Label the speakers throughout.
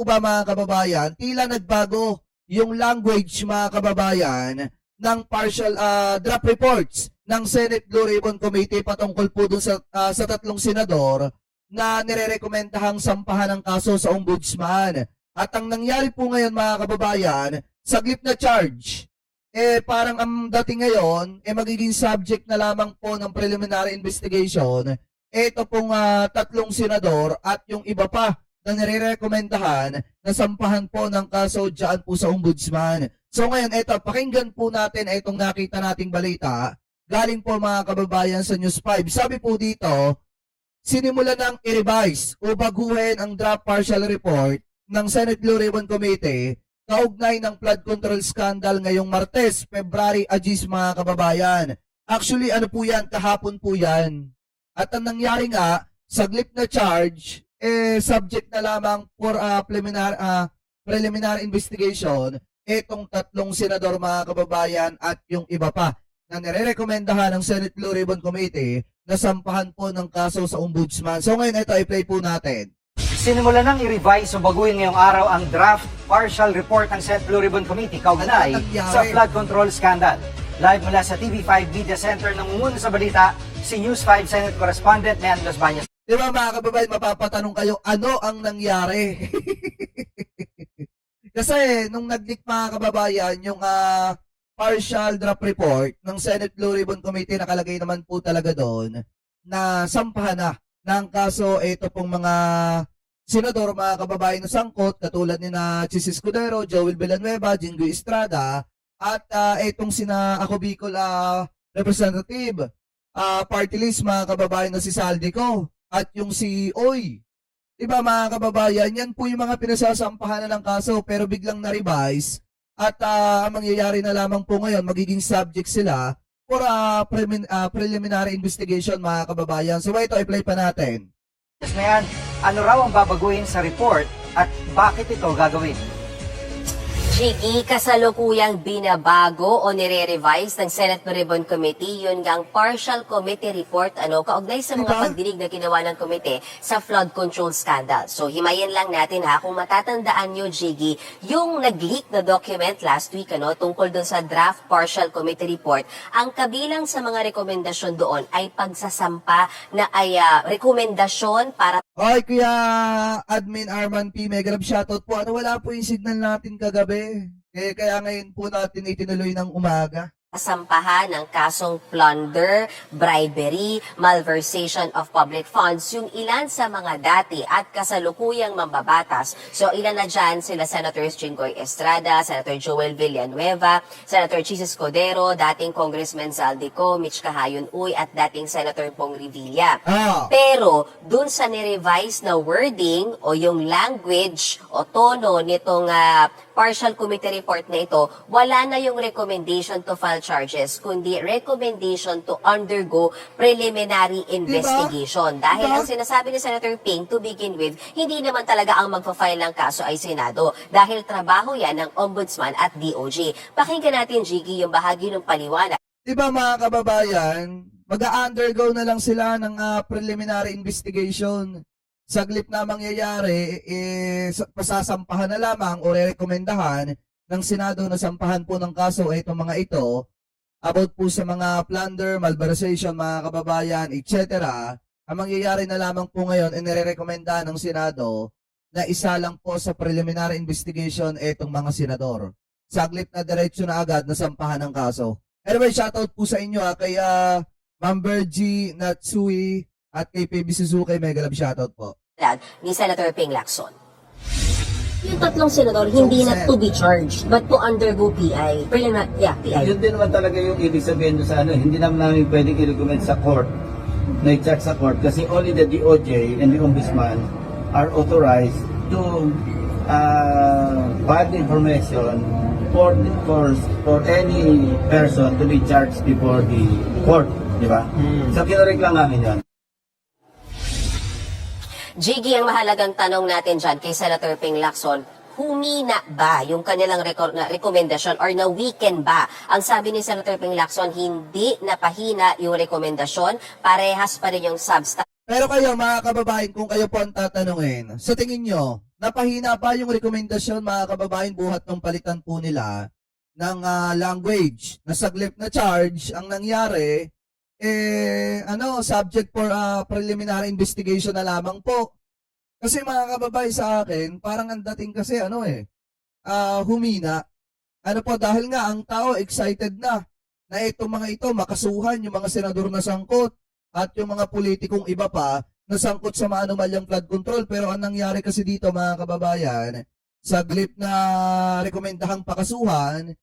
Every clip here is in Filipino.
Speaker 1: ba mga kababayan, tila nagbago yung language mga kababayan ng partial draft reports ng Senate Blue Ribbon Committee patungkol po dun sa tatlong senador na nirerekomendahang sampahan ng kaso sa ombudsman. At ang nangyari po ngayon mga kababayan, saglit na charge. Parang ang dating ngayon, magiging subject na lamang po ng preliminary investigation. Ito pong tatlong senador at yung iba pa na nirerekomendahan na sampahan po ng kaso dyan po sa ombudsman. So ngayon, ito, pakinggan po natin itong nakita nating balita. Galing po mga kababayan sa News 5. Sabi po dito, sinimula ng i-revise o baguhin ang draft partial report ng Senate Blue Ribbon Committee kaugnay ng flood control scandal ngayong Martes, February 10 mga kababayan. Actually, ano po yan? Kahapon po yan. At ang nangyari nga, saglit na charge, subject na lamang for preliminary investigation, itong tatlong senador mga kababayan at yung iba pa na nirerekomendahan ng Senate Blue Ribbon Committee na sampahan po ng kaso sa ombudsman. So ngayon ito, i-play po natin.
Speaker 2: Sinimula nang i-revise o baguhin ngayong araw ang draft partial report ng Senate Blue Ribbon Committee kaugnay sa flood control scandal. Live mula sa TV5 Media Center, namumuno sa balita si News 5 Senate Correspondent Nean Los Baños.
Speaker 1: Di ba mga kababayan, mapapatanong kayo, ano ang nangyari? Kasi nung nag-leak mga kababayan, yung partial draft report ng Senate Blue Ribbon Committee, nakalagay naman po talaga doon na sampahan na ng kaso ito pong mga senador, mga kababayan na sangkot, katulad ni na Chis Escudero, Joel Villanueva, Jinggoy Estrada, at itong sina Ako Bicol Representative, party list mga kababayan na si Saldico, at yung si Oy. Diba mga kababayan, yan po yung mga pinasasampahan na ng kaso pero biglang na-revise at ang mangyayari na lamang po ngayon, magiging subject sila for preliminary investigation mga kababayan. So ito, i-play pa natin.
Speaker 2: Ngayon, ano raw ang babaguhin sa report at bakit ito gagawin?
Speaker 3: Jiggy, kasalukuyang binabago o nire-revise ng Senate Blue Ribbon Committee yun ang partial committee report kaugnay sa mga pagdinig na ginawa ng komite sa flood control scandal. So himayin lang natin kung matatandaan nyo, Jiggy, yung nag-leak na document last week tungkol dun sa draft partial committee report, ang kabilang sa mga rekomendasyon doon ay pagsasampa na rekomendasyon para
Speaker 1: Ay, Kuya Admin Arman P. Megrab shoutout po. Wala po yung signal natin kagabi. Kaya ngayon po natin itinuloy ng umaga.
Speaker 3: sampahan ng kasong plunder, bribery, malversation of public funds, yung ilan sa mga dati at kasalukuyang mambabatas. So ilan na dyan sila Senator Jinggoy Estrada, Senator Joel Villanueva, Senator Chis Escudero, dating Congressman Zaldico, Mitch Cahayon Uy, at dating Senator Pong Revilla. Pero dun sa nirevise na wording o yung language o tono nitong partial committee report na ito, wala na yung recommendation to file charges, kundi recommendation to undergo preliminary investigation. Dahil ang sinasabi ni Senator Ping, to begin with, hindi naman talaga ang magpa-file ng kaso ay Senado. Dahil trabaho yan ng Ombudsman at DOJ. Pakinggan natin, Jiggy, yung bahagi ng paliwanag.
Speaker 1: Diba mga kababayan, mag-undergo na lang sila ng preliminary investigation. Saglit na mangyayari, pasasampahan na lamang o rekomendahan ng Senado na sampahan po ng kaso itong mga ito about po sa mga plunder, malversation, mga kababayan, etc. Ang mangyayari na lamang po ngayon, inirekomenda ng Senado na isa lang po sa preliminary investigation itong mga senador. Saglit na diretsyo na agad na sampahan ng kaso. Anyway, shoutout po sa inyo kay Ma'am Bergie Natsui at kay PB Suzuki. Mega love shoutout po.
Speaker 3: Ni Senator Ping Lacson. Yung tatlong senador, hindi na to be charged, but to undergo PI. PI.
Speaker 4: Yun din naman talaga yung ibig sabihin sa hindi naman namin pwedeng i-recommend sa court, na i-check sa court, kasi only the DOJ and the Ombudsman are authorized to provide information for any person to be charged before the court, di ba? So kinarek lang namin yan.
Speaker 3: Jiggy, ang mahalagang tanong natin dyan kay Senator Ping Lacson, humina ba yung kanilang rekomendasyon or na-weaken ba? Ang sabi ni Senator Ping Lacson, hindi napahina yung rekomendasyon, parehas pa rin yung substance.
Speaker 1: Pero kayo mga kababayan, kung kayo po ang tatanungin, sa tingin nyo, napahina pa yung rekomendasyon mga kababayan buhat ng palitan po nila ng language na saglit na charge ang nangyari subject for preliminary investigation na lamang po. Kasi mga kababayan sa akin, parang ang dating kasi humina. Ano po, dahil nga ang tao excited na itong mga ito makasuhan yung mga senador na sangkot at yung mga politikong iba pa na sangkot sa maanumalyang flood control. Pero ang nangyari kasi dito mga kababayan, saglit na rekomendahang pakasuhan,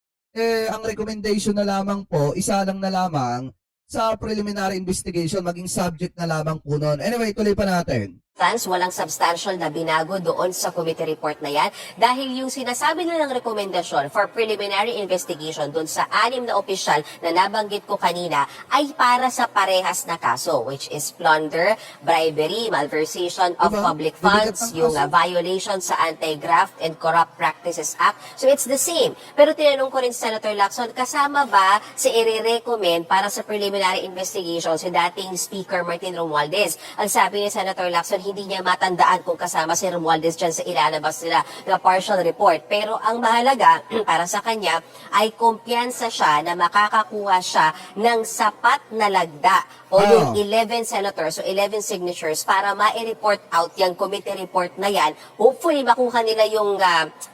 Speaker 1: ang recommendation na lamang po, isa lang na lamang sa preliminary investigation, maging subject na lamang po nun. Anyway, tuloy pa natin.
Speaker 3: Walang substantial na binago doon sa committee report na yan dahil yung sinasabi nilang rekomendasyon for preliminary investigation doon sa 6 na opisyal na nabanggit ko kanina ay para sa parehas na kaso, which is plunder, bribery, malversation of
Speaker 1: Diba?
Speaker 3: public
Speaker 1: Bibigat
Speaker 3: funds,
Speaker 1: ang
Speaker 3: yung
Speaker 1: kaso.
Speaker 3: violation sa Anti-Graft and Corrupt Practices Act. So it's the same. Pero tinanong ko rin si Senator Lacson, kasama ba si i-recommend para sa preliminary investigation si dating Speaker Martin Romualdez? Ang sabi ni Senator Lacson, hindi niya matandaan kung kasama si Romualdez dyan sa ilalabas nila na partial report. Pero ang mahalaga para sa kanya ay kumpiyansa siya na makakakuha siya ng sapat na lagda o yung 11 senators, so 11 signatures para ma-report out yung committee report na yan. Hopefully makuha nila yung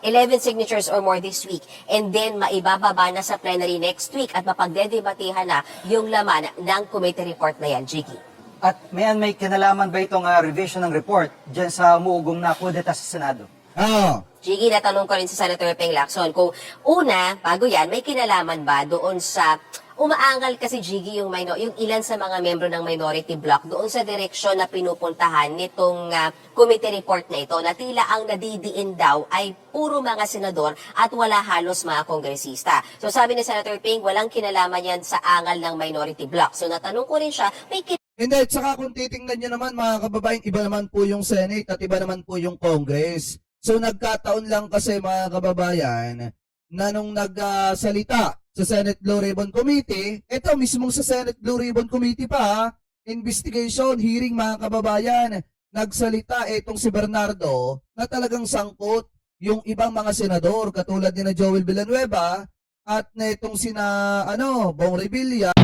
Speaker 3: 11 signatures or more this week and then maibababa na sa plenary next week at mapagdedebatehan na yung laman ng committee report na yan, Jiggy.
Speaker 2: At may kinalaman ba itong revision ng report dyan sa umuugong na kudeta sa Senado?
Speaker 3: Jiggy, natanong ko rin si Senator Peng Lacson kung una, bago yan, may kinalaman ba doon sa umaangal kasi Jiggy yung ilan sa mga membro ng minority bloc doon sa direksyon na pinupuntahan nitong committee report na ito na tila ang nadidiin daw ay puro mga senador at wala halos mga kongresista. So sabi ni Senator Ping, walang kinalaman yan sa angal ng minority bloc. So natanong ko rin siya, may
Speaker 1: Hindi, at saka kung titingnan nyo naman mga kababayan, iba naman po yung Senate at iba naman po yung Congress. So nagkataon lang kasi mga kababayan na nung nagsalita sa Senate Blue Ribbon Committee, ito mismong sa Senate Blue Ribbon Committee pa, investigation, hearing mga kababayan, nagsalita itong si Bernardo na talagang sangkot yung ibang mga senador katulad ni na Joel Villanueva at na itong sina Bong Revilla.